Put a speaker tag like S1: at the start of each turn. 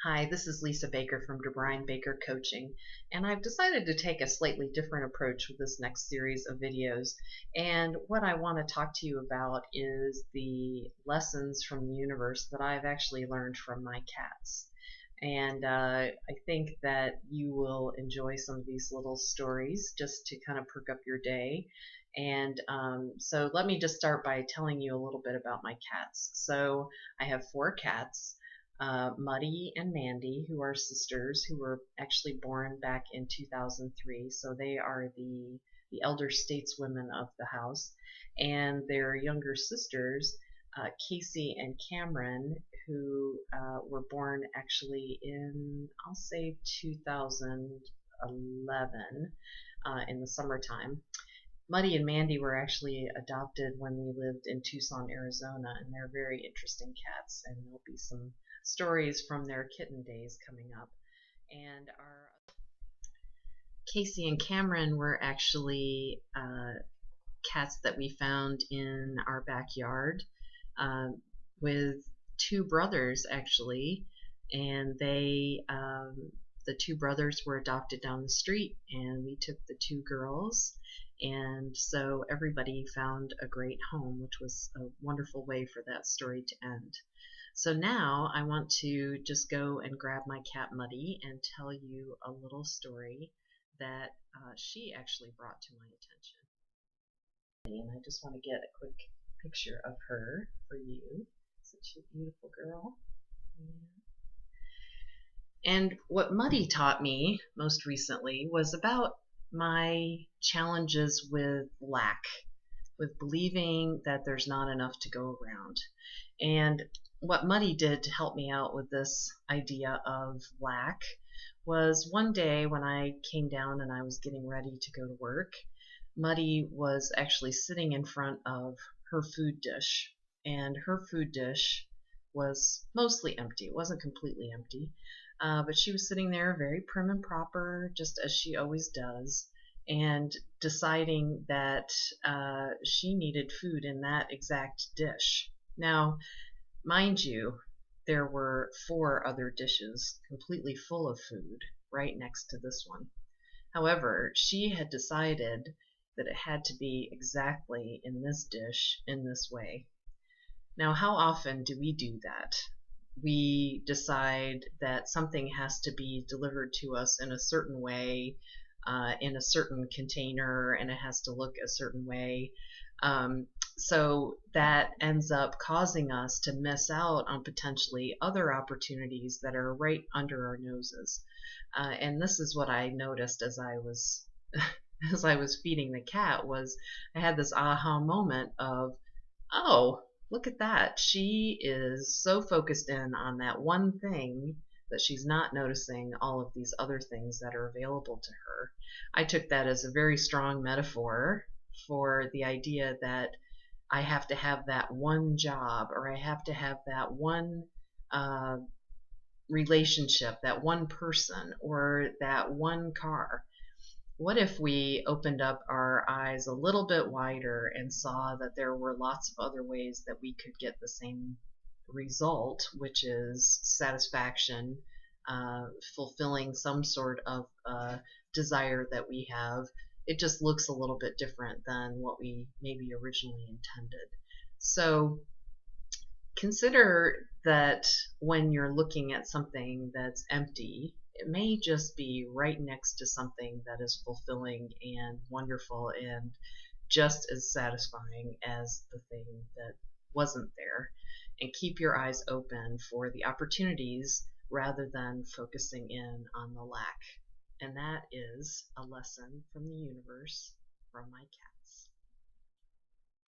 S1: Hi, this is Lisa Baker from DeBryan Baker Coaching, and I've decided to take a slightly different approach with this next series of videos. And what I want to talk to you about is the lessons from the universe that I've actually learned from my cats. And I think that you will enjoy some of these little stories just to kind of perk up your day. And so let me just start by telling you a little bit about my cats. So I have four cats. Muddy and Mandy, who are sisters, who were actually born back in 2003. So they are the elder stateswomen of the house, and their younger sisters, Casey and Cameron, who were born actually in, I'll say, 2011 in the summertime. Muddy and Mandy were actually adopted when we lived in Tucson, Arizona, and they're very interesting cats, and there'll be some stories from their kitten days coming up. And our Casey and Cameron were actually cats that we found in our backyard with two brothers actually, and the two brothers were adopted down the street, and we took the two girls, and so everybody found a great home, which was a wonderful way for that story to end. So now I want to just go and grab my cat Muddy and tell you a little story that she actually brought to my attention. And I just want to get a quick picture of her for you. Such a beautiful girl. Yeah. And what Muddy taught me most recently was about my challenges with lack, with believing that there's not enough to go around. And what Muddy did to help me out with this idea of lack was one day when I came down and I was getting ready to go to work, Muddy was actually sitting in front of her food dish, and her food dish was mostly empty. It wasn't completely empty, but she was sitting there very prim and proper, just as she always does, and deciding that she needed food in that exact dish. Now, mind you, there were four other dishes completely full of food right next to this one. However, she had decided that it had to be exactly in this dish in this way. Now, how often do we do that? We decide that something has to be delivered to us in a certain way, in a certain container, and it has to look a certain way. So that ends up causing us to miss out on potentially other opportunities that are right under our noses. And this is what I noticed as I was as I was feeding the cat. Was I had this aha moment of, oh, look at that. She is so focused in on that one thing that she's not noticing all of these other things that are available to her. I took that as a very strong metaphor for the idea that I have to have that one job, or I have to have that one relationship, that one person, or that one car. What if we opened up our eyes a little bit wider and saw that there were lots of other ways that we could get the same result, which is satisfaction, fulfilling some sort of desire that we have. It just looks a little bit different than what we maybe originally intended. So consider that when you're looking at something that's empty, it may just be right next to something that is fulfilling and wonderful and just as satisfying as the thing that wasn't there. And keep your eyes open for the opportunities rather than focusing in on the lack. And that is a lesson from the universe from my cat.